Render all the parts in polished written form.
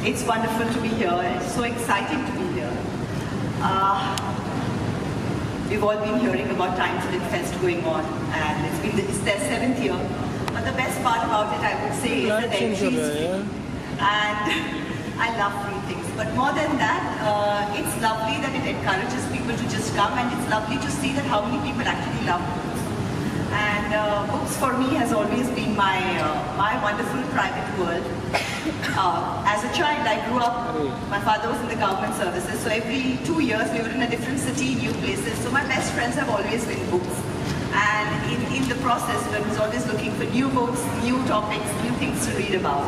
It's wonderful to be here, and it's so exciting to be here. We've all been hearing about Times Film Fest going on, and it's their 7th year. But the best part about it, I would say, is that entry is free. And I love free things. But more than that, it's lovely that it encourages people to just come, and it's lovely to see that how many people actually love books. And books for me has always been my wonderful private world. As a child, I grew up, my father was in the government services, so every 2 years we were in a different city, new places. So my best friends have always been books. And in the process, I was always looking for new books, new topics, new things to read about.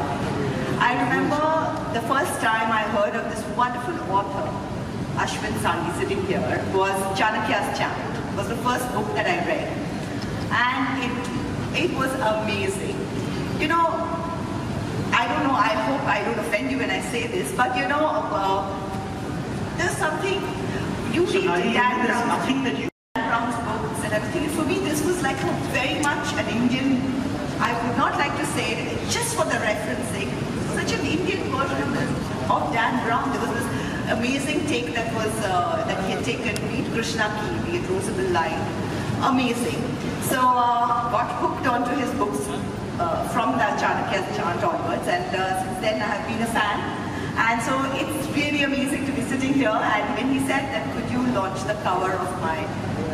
I remember the first time I heard of this wonderful author, Ashwin Sanghi, sitting here, was Chanakya's Chant. It was the first book that I read. And it was amazing. You know, I don't know, I hope I don't offend you when I say this, but you know, there's something, you read Dan Brown's books and everything. For me, this was like very much an Indian, I would not like to say it, just for the referencing, such an Indian version of Dan Brown. There was this amazing take that was, that he had taken, Meet Krishna Ki, the Rosable Line. Amazing. So got hooked onto his books from the Chanakya's Chant onwards, and since then I have been a fan. And so it's really amazing to be sitting here, and when he said that could you launch the cover of my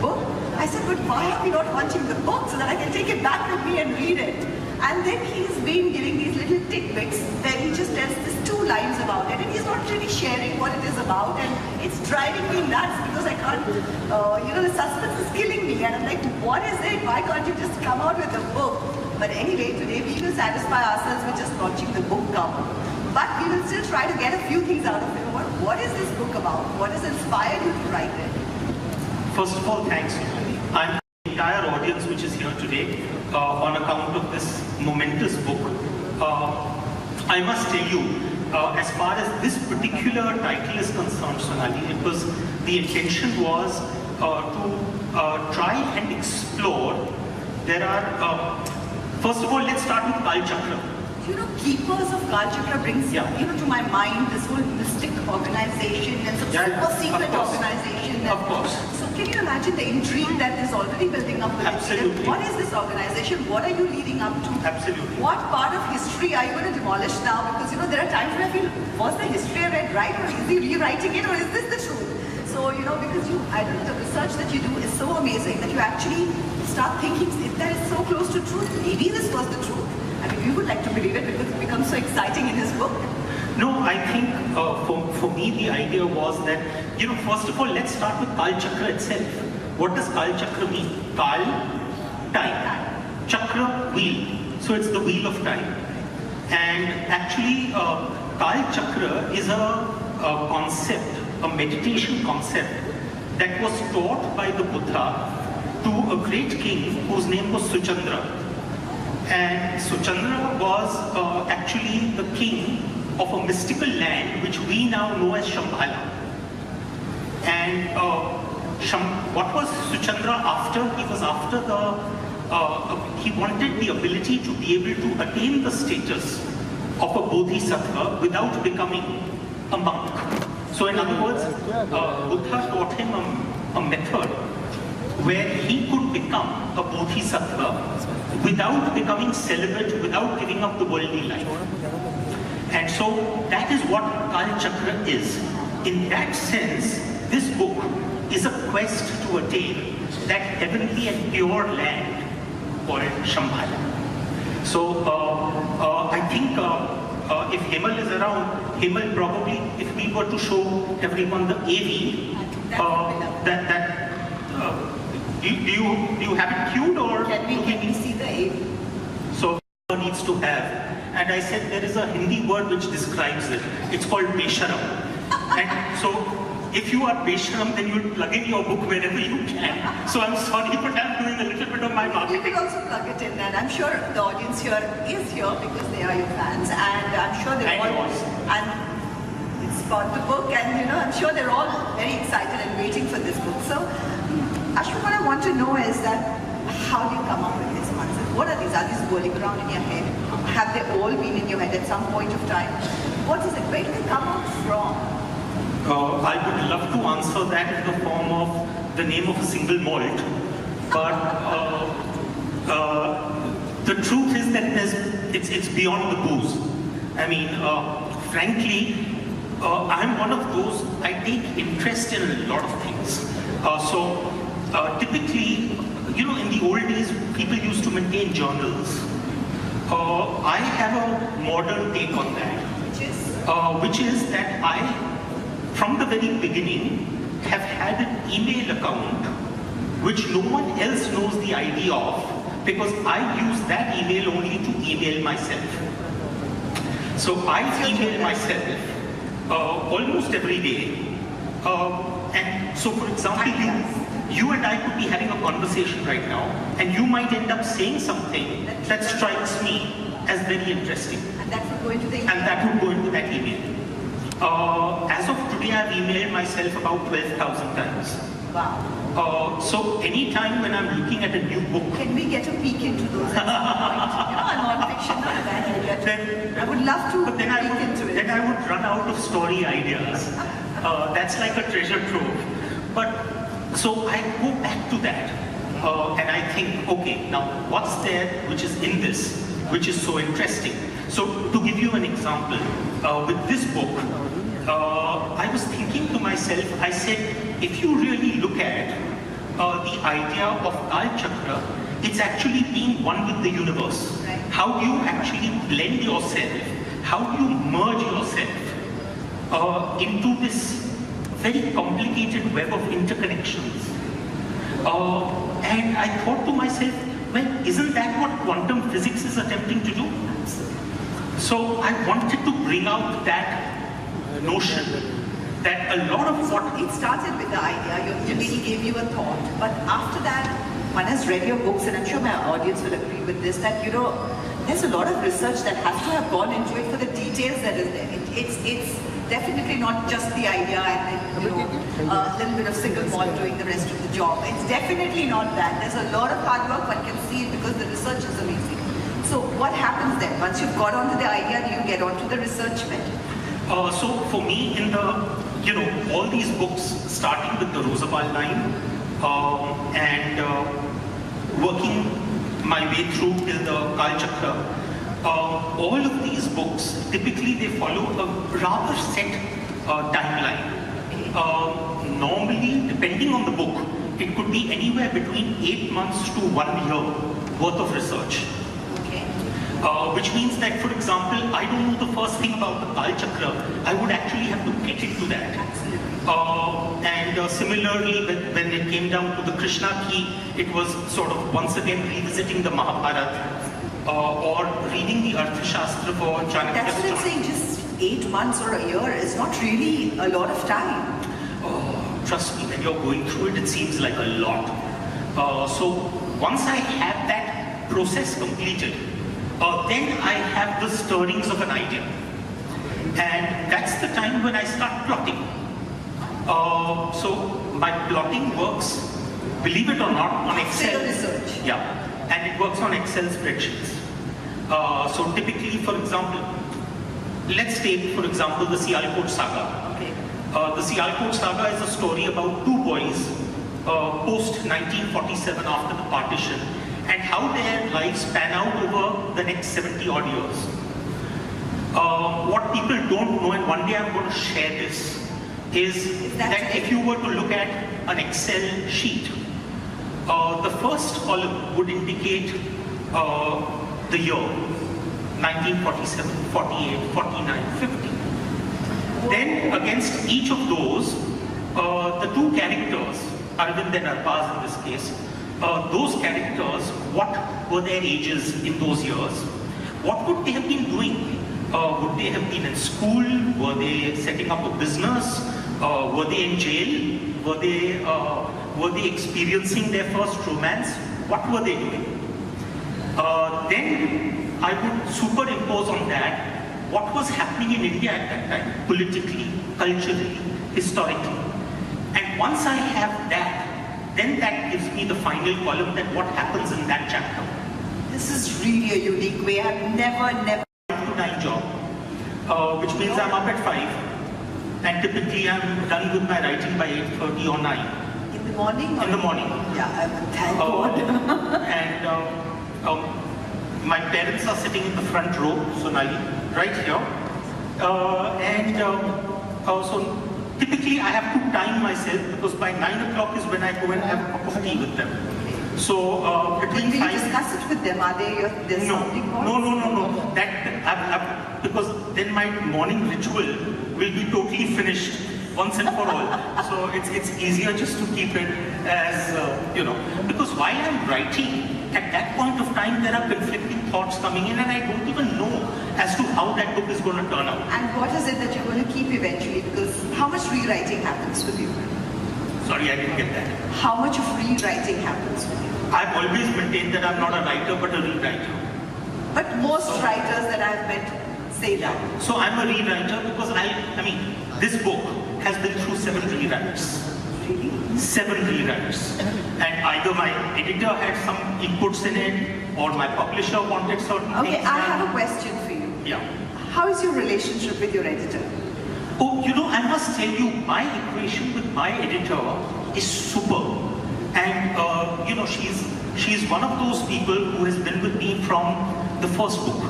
book, I said, but why are we not launching the book so that I can take it back with me and read it? And then he's been giving these little tidbits where he just tells these 2 lines about it, and he's not really sharing what it is about, and it's driving me nuts because I can't, you know, the suspense is killing me, and I'm like, what is it? Why can't you just come out with a book? But anyway, today we will satisfy ourselves with just launching the book cover. But we will still try to get a few things out of it. What is this book about? What has inspired you to write it? First of all, thanks, Sonali. I'm the entire audience which is here today on account of this momentous book. I must tell you, as far as this particular title is concerned, Sonali, the intention was to try and explore. There are, first of all, let's start with Kalachakra. You know, Keepers of Kalachakra brings you know, to my mind this whole mystic organization and some super secret organization. Of course. So can you imagine the intrigue that is already building up with Absolutely. it? What is this organization? What are you leading up to? Absolutely. What part of history are you going to demolish now? Because you know, there are times where I feel, was the history I read right, or is he rewriting it, or is this the truth? So, you know, because I don't know, the research that you do is so amazing that you actually start thinking, if that is so close to truth, maybe this was the truth. I mean, we would like to believe it because it becomes so exciting in his book. No, I think for me the idea was that, you know, first of all, let's start with Kalachakra itself. What does Kalachakra mean? Kal, time. Chakra, wheel. So it's the wheel of time. And actually, Kalachakra is a concept, a meditation concept that was taught by the Buddha to a great king whose name was Suchandra. And Suchandra was actually the king of a mystical land which we now know as Shambhala. And what was Suchandra after? He was after he wanted the ability to be able to attain the status of a bodhisattva without becoming a monk. So in other words, Buddha taught him a method where he could become a bodhisattva without becoming celibate, without giving up the worldly life. And so that is what Kalachakra is. In that sense, this book is a quest to attain that heavenly and pure land called Shambhala. So I think if Himal is around, Himal probably, if we were to show everyone the AV, do you have it queued, or can we see the AV? So needs to have. And I said there is a Hindi word which describes it. It's called Besharam. And so if you are Besharam, then you plug in your book wherever you can. So I'm sorry, but I'm doing a little bit of my marketing. You can also plug it in, and I'm sure the audience here is here because they are your fans, and I'm sure they're all, and it's about the book, and you know, I'm sure they're all very excited and waiting for this book. So Ashwin, what I want to know is that how do you come up with these ones? What are these? Are these whirling around in your head? Have they all been in your head at some point of time? What is it? Where do they come out from? I would love to answer that in the form of the name of a single malt, but the truth is that it's beyond the booze. I mean, frankly, I'm one of those, I take interest in a lot of things. Typically, you know, in the old days, people used to maintain journals. I have a modern take on that, which is that I, from the very beginning, have had an email account which no one else knows the ID of, because I use that email only to email myself. So I email myself almost every day. And so, for example, you and I could be having a conversation right now, and you might end up saying something that strikes me as very interesting. And that would go into the email. And that would go into that email. As of today, I've emailed myself about 12,000 times. Wow. So anytime when I'm looking at a new book... Can we get a peek into those at some point? You know, a non-fiction, not a bad. I would love to peek into it. Then I would run out of story ideas. That's like a treasure trove. But so I go back to that, and I think, okay, now what's there which is in this, which is so interesting? So to give you an example, with this book, I was thinking to myself, I said, if you really look at the idea of Kalachakra, it's actually being one with the universe. Right. How do you actually blend yourself? How do you merge yourself into this very complicated web of interconnections? And I thought to myself, well, isn't that what quantum physics is attempting to do? So I wanted to bring out that notion that a lot of what... It started with the idea, your lady gave you a thought, but after that, one has read your books, and I'm sure my audience will agree with this, that, you know, there's a lot of research that has to have gone into it for the details that is there. It's definitely not just the idea and then, you know, a little bit of single malt doing the rest of the job. It's definitely not that. There's a lot of hard work, one can see it because the research is amazing. So what happens then? Once you've got onto the idea, do you get onto the research bit? So for me, in the, you know, all these books, starting with the Roosevelt line and working my way through till the Kalachakra, all of these books, typically they follow a rather set timeline. Normally, depending on the book, it could be anywhere between 8 months to 1 year worth of research. Which means that, for example, I don't know the first thing about the Kalachakra, I would actually have to get into that. And similarly, when it came down to the Krishna key, it was sort of once again revisiting the Mahabharata or reading the Arthashastra for Channel-Bollywood. That's what I'm saying, just 8 months or a year is not really a lot of time. Trust me, when you're going through it, it seems like a lot. So once I have that process completed, then I have the stirrings of an idea. And that's the time when I start plotting. So my plotting works, believe it or not, on Excel. Research. Yeah, and it works on Excel spreadsheets. So typically, for example, let's take, for example, the Sialkot saga. Okay. The Sialkot saga is a story about two boys post-1947 after the partition, and how their lives pan out over the next 70 odd years. What people don't know, and one day I'm going to share this, is that if you were to look at an Excel sheet, the first column would indicate the year, 1947, 48, 49, 50. Then against each of those, the two characters, Arvind and Arbaz in this case, those characters, what were their ages in those years? What would they have been doing? Would they have been in school? Were they setting up a business? Were they in jail? Were they experiencing their first romance? What were they doing? Then I would superimpose on that what was happening in India at that time, politically, culturally, historically. And once I have that, then that gives me the final column that what happens in that chapter. This is really a unique way. I've never 5 to 9 job, which means I'm up at 5, and typically I'm done with my writing by 8:30 or 9. In the morning? In the morning. Yeah, thank God. And my parents are sitting in the front row, Sonali, right here. So typically I have to time myself because by 9 o'clock is when I go and have a cup of tea with them. So between Will you discuss it with them? Are they their sounding boards? No. Because then my morning ritual will be totally finished once and for all. So it's easier just to keep it as, because while I'm writing, at that point of time there are conflicting thoughts coming in and I don't even know as to how that book is going to turn out. And what is it that you're going to keep eventually? Because how much rewriting happens with you? Sorry, I didn't get that. How much of rewriting happens with you? I've always maintained that I'm not a writer but a rewriter. But most writers that I've met say that. So I'm a rewriter because this book has been through 7 rewrites. Really? 7 rewrites. And either my editor had some inputs in it or my publisher wanted certain things. Okay, I have a question for you. Yeah. How is your relationship with your editor? Oh, I must tell you, my equation with my editor is superb. And, she's one of those people who has been with me from the first book,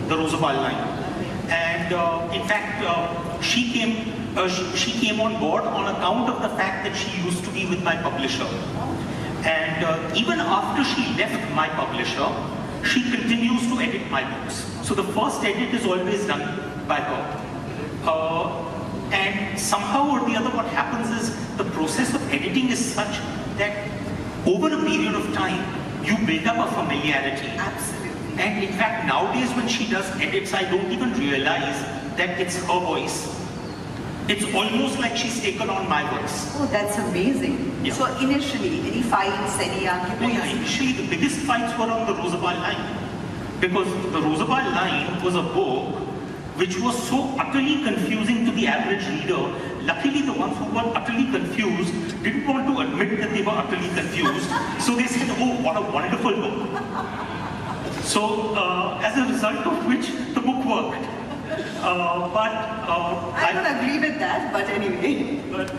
The Rosabal Line. And in fact, she came on board on account of the fact that she used to be with my publisher. And even after she left my publisher, she continues to edit my books. So the first edit is always done by her. And somehow or the other what happens is the process of editing is such that over a period of time, you build up a familiarity. Absolutely. And in fact, nowadays when she does edits, I don't even realize that it's her voice. It's almost like she's taken on my voice. Oh, that's amazing. Yeah. So initially, any fights, any arguments? Yeah, initially the biggest fights were on the Rosabal Line. Because the Rosabal Line was a book which was so utterly confusing to the average reader. Luckily, the ones who were utterly confused didn't want to admit that they were utterly confused. So they said, oh, what a wonderful book. So, as a result of which, the book worked. I don't agree with that, but anyway. But,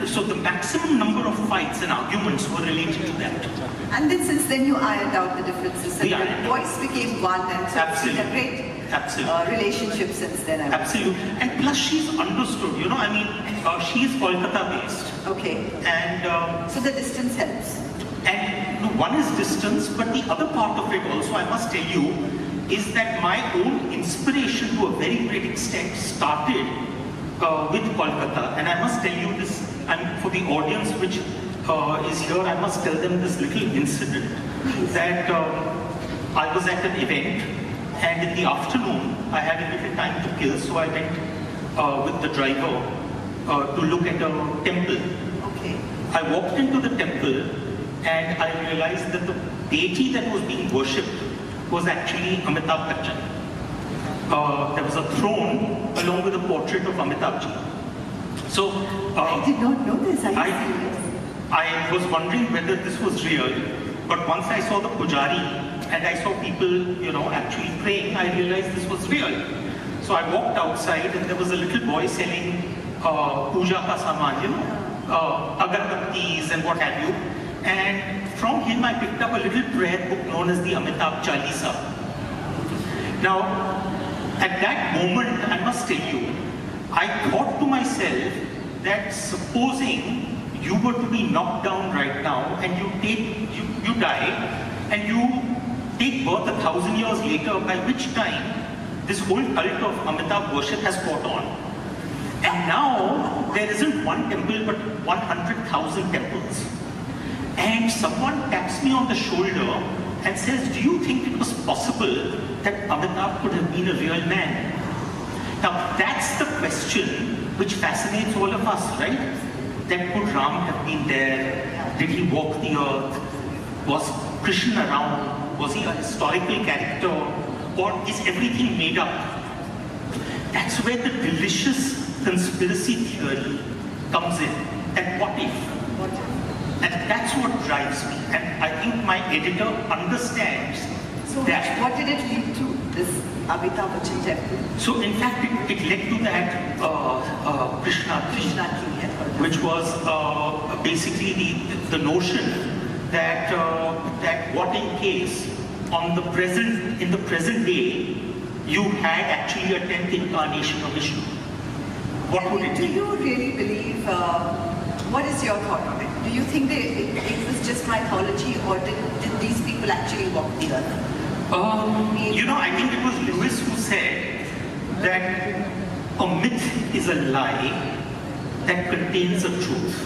so the maximum number of fights and arguments were related to that. And then since then you ironed out the differences and Yeah. the voice became one and so it's been a great relationship since then. Absolutely. And plus she's understood, she's Kolkata based. Okay. And so the distance helps. And one is distance, but the other part of it also, I must tell you, is that my own inspiration to a very great extent started with Kolkata. And I must tell you this, for the audience which is here, I must tell them this little incident that I was at an event and in the afternoon I had a little time to kill, so I went with the driver to look at a temple. Okay. I walked into the temple and I realized that the deity that was being worshipped was actually Amitabh Bachchan. There was a throne along with a portrait of Amitabh Ji. So I did not know this. I was wondering whether this was real, but once I saw the pujari and I saw people, actually praying, I realized this was real. So I walked outside and there was a little boy selling puja ka saman, agarbattis and what have you. And from him I picked up a little prayer book known as the Amitabh Chalisa. Now, at that moment, I must tell you, I thought to myself that supposing you were to be knocked down right now and you die and you take birth 1,000 years later, by which time this whole cult of Amitabh worship has caught on. And now there isn't one temple but 100,000 temples. And someone taps me on the shoulder and says, do you think it was possible that Amitabh could have been a real man? Now that's the question which fascinates all of us, right? That could Ram have been there? Did he walk the earth? Was Krishna around? Was he a historical character? Or is everything made up? That's where the delicious conspiracy theory comes in. And what if? And that's what drives me. And I think my editor understands So that. what did it lead to, this Amitabh Bachchan temple? So in fact, it led to that Krishna theme, which was basically the notion that that what in case in the present day you had actually a 10th incarnation of Vishnu. What would it be? Do you really believe? What is your thought on it? Do you think it was just mythology, or did these people actually walk the earth? I think it was Lewis who said that a myth is a lie that contains a truth.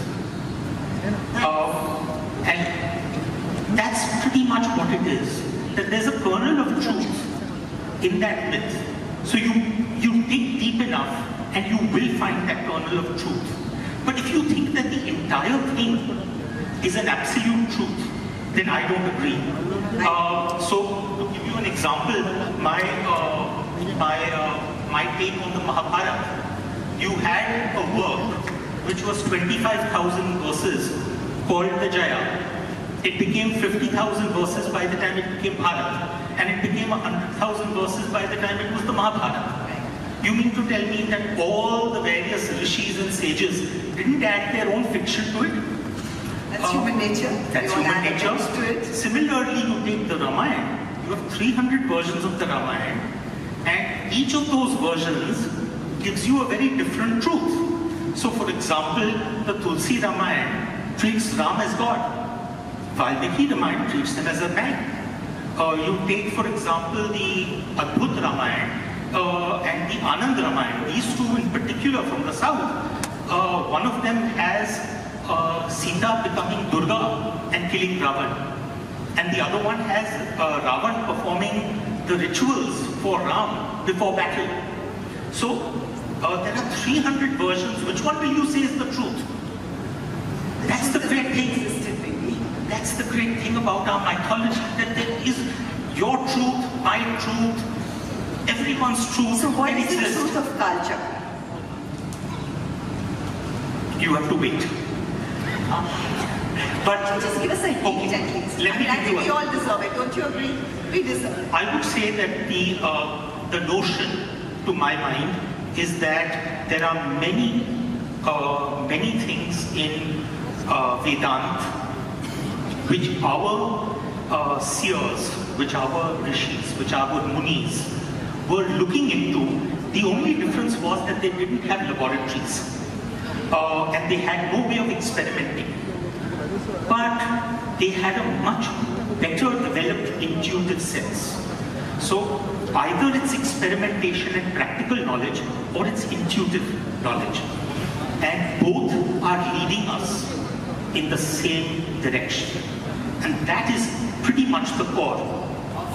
And that's pretty much what it is. That there's a kernel of truth in that myth. So you dig deep enough and you will find that kernel of truth. But if you think that the entire thing is an absolute truth, then I don't agree. So to give you an example, my take on the Mahabharata, you had a work which was 25,000 verses called the Jaya. It became 50,000 verses by the time it became Bharat, and it became 100,000 verses by the time it was the Mahabharata. You mean to tell me that all the various rishis and sages didn't add their own fiction to it? That's human nature. That's human nature. Similarly, you take the Ramayana. You have 300 versions of the Ramayana, and each of those versions gives you a very different truth. So, for example, the Tulsi Ramayana treats Ram as God. Valmiki Ramayana treats him as a man. You take, for example, the Adbhut Ramayana and the Anand Ramayana, these two in particular from the south. One of them has Sita becoming Durga and killing Ravan. And the other one has Ravan performing the rituals for Ram before battle. So there are 300 versions. Which one will you say is the truth? That's the great thing. That's the great thing about our mythology, that there is your truth, my truth, everyone's truth. So what is the truth of Kalachakra? You have to wait. But just give us a hint at least. I think we all deserve it. Don't you agree? We deserve it. I would say that the notion, to my mind, is that there are many things in Vedanta which our seers, which our rishis, which our munis were looking into. The only difference was that they didn't have laboratories and they had no way of experimenting. But they had a much better developed intuitive sense. So either it's experimentation and practical knowledge, or it's intuitive knowledge. And both are leading us in the same direction. And that is pretty much the core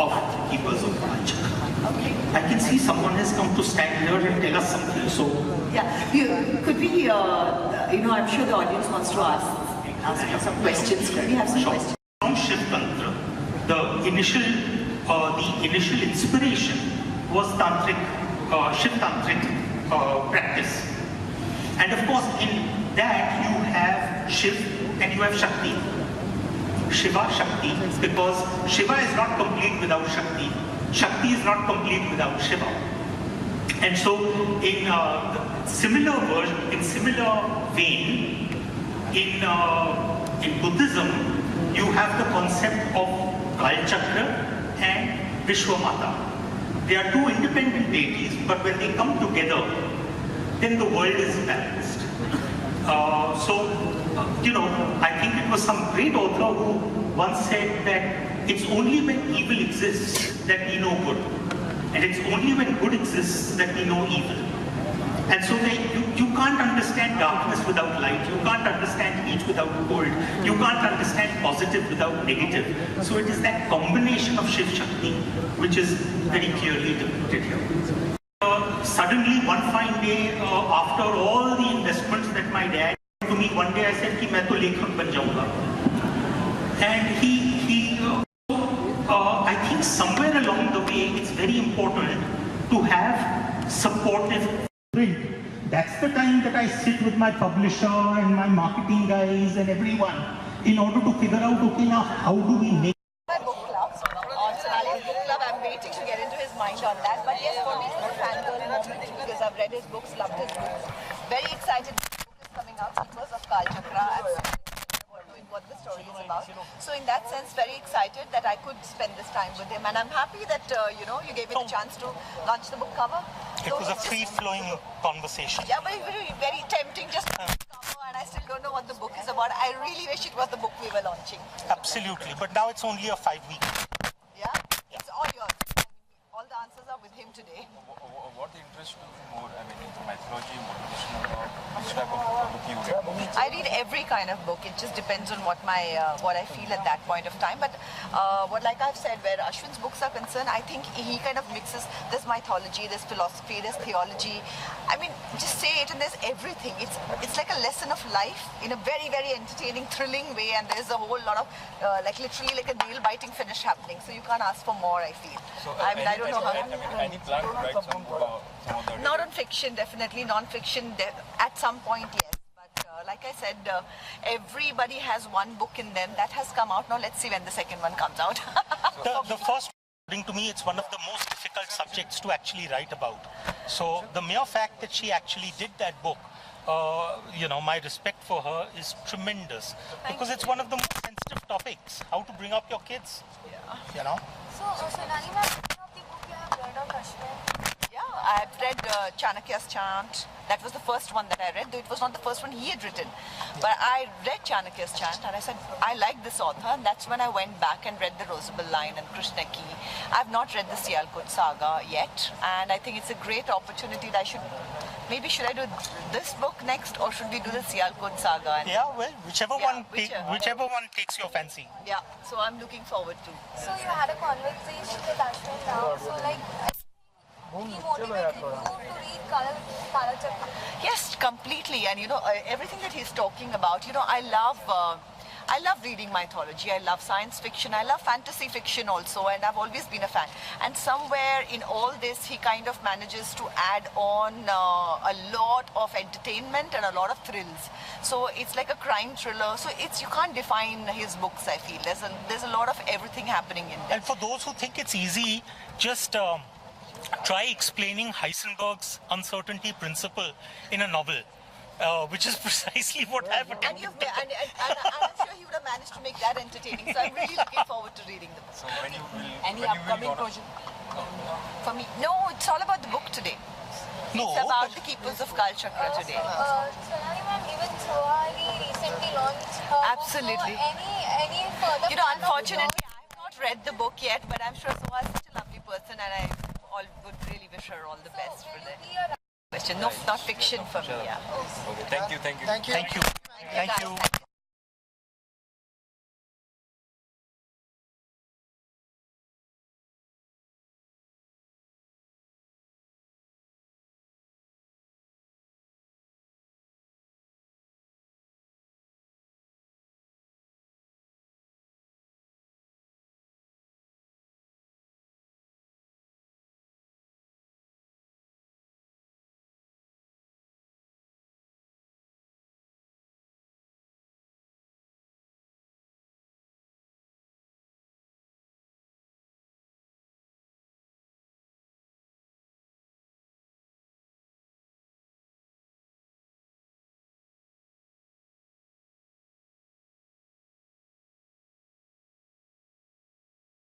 of Keepers of Kalachakra. Okay. I can see someone has come to stand here and tell us something. So yeah, could we? I'm sure the audience wants to ask you some questions. Could we have some questions? From Shiv Tantra, the initial inspiration was tantric, Shiv tantric practice, and of course in that you have Shiv and you have Shakti. Shiva, Shakti, because Shiva is not complete without Shakti. Shakti is not complete without Shiva. And so, in similar vein, in Buddhism, you have the concept of Kalachakra and Vishwamata. They are two independent deities, but when they come together, then the world is balanced. I think it was some great author who once said that it's only when evil exists that we know good. And it's only when good exists that we know evil. And so you can't understand darkness without light. You can't understand heat without cold. You can't understand positive without negative. So it is that combination of Shiv Shakti which is very clearly depicted here. Suddenly, one fine day, after all the investments that my dad to me, one day I said, "Ki main to lekhak ban jaunga." And I think somewhere along the way, it's very important to have supportive. That's the time that I sit with my publisher and my marketing guys and everyone. in order to figure out, okay, now how do we make My book club, on Sonali's book club. I'm waiting to get into his mind on that. But yes, for me it's a fangirl moment because I've read his books, loved his books. Very excited the book is coming out because of Kalachakra. Knowing what the story is about. So in that sense, very excited that I could spend this time with him. And I'm happy that, you gave me the chance to launch the book cover. it was a free-flowing conversation. Yeah, but very, very tempting just to cover, and I still don't know what the book is about. I really wish it was the book we were launching. Absolutely, but now it's only a 5-week. Yeah? It's all yours. All the answers are with him today. What interests you more? I mean, into mythology, motivational, or which type of book you read? I read every kind of book. It just depends on what what I feel at that point of time. But like I've said, where Ashwin's books are concerned, I think he kind of mixes this mythology, this philosophy, this theology. I mean, just say it, and there's everything. It's like a lesson of life in a very, very entertaining, thrilling way. And there's a whole lot of literally like a nail-biting finish happening. So you can't ask for more, I feel. So, I don't know how. Any plan to write some of the... Not on fiction, definitely. Non-fiction, at some point, yes. But like I said, everybody has one book in them. That has come out. Now let's see when the second one comes out. The first, according to me, it's one of the most difficult subjects to actually write about. So the mere fact that she actually did that book, my respect for her is tremendous. Because it's one of the most sensitive topics, how to bring up your kids. Yeah. So, Sonali ma'am, which of the book you have read of Ashwin? Yeah, I've read Chanakya's Chant. That was the first one that I read, though it was not the first one he had written. But I read Chanakya's Chant and I said, I like this author, and that's when I went back and read the Rosable Line and Krishna Ki. I've not read the Sialkot saga yet, and I think it's a great opportunity that should I do this book next, or should we do the Sialkot saga? And Yeah, well, whichever one takes your fancy. yeah, so I'm looking forward to. So, you had a conversation with Ashwin now. So, like, he motivated you to read Kalachakra. Yes, completely. And everything that he's talking about, I love reading mythology. I love science fiction. I love fantasy fiction also, and I've always been a fan. And somewhere in all this, he kind of manages to add on a lot of entertainment and a lot of thrills. So it's like a crime thriller. So you can't define his books, I feel. There's a lot of everything happening in there. And for those who think it's easy, just try explaining Heisenberg's uncertainty principle in a novel, which is precisely what I've attempted. And I'm sure he would have managed to make that entertaining. So I'm really looking forward to reading the book. So when you will... Any when upcoming you will project? For me, no, it's all about the book today. No, It's about the keepers of Kalachakra today. Sonali ma'am, even Sonali recently launched her Absolutely. book. So any further plan of Unfortunately, I have not read the book yet, but I'm sure Soha is such a lovely person, and I would really wish her all the best for the question. No, not fiction for me, yeah. Okay, thank you. Thank you. Thank you.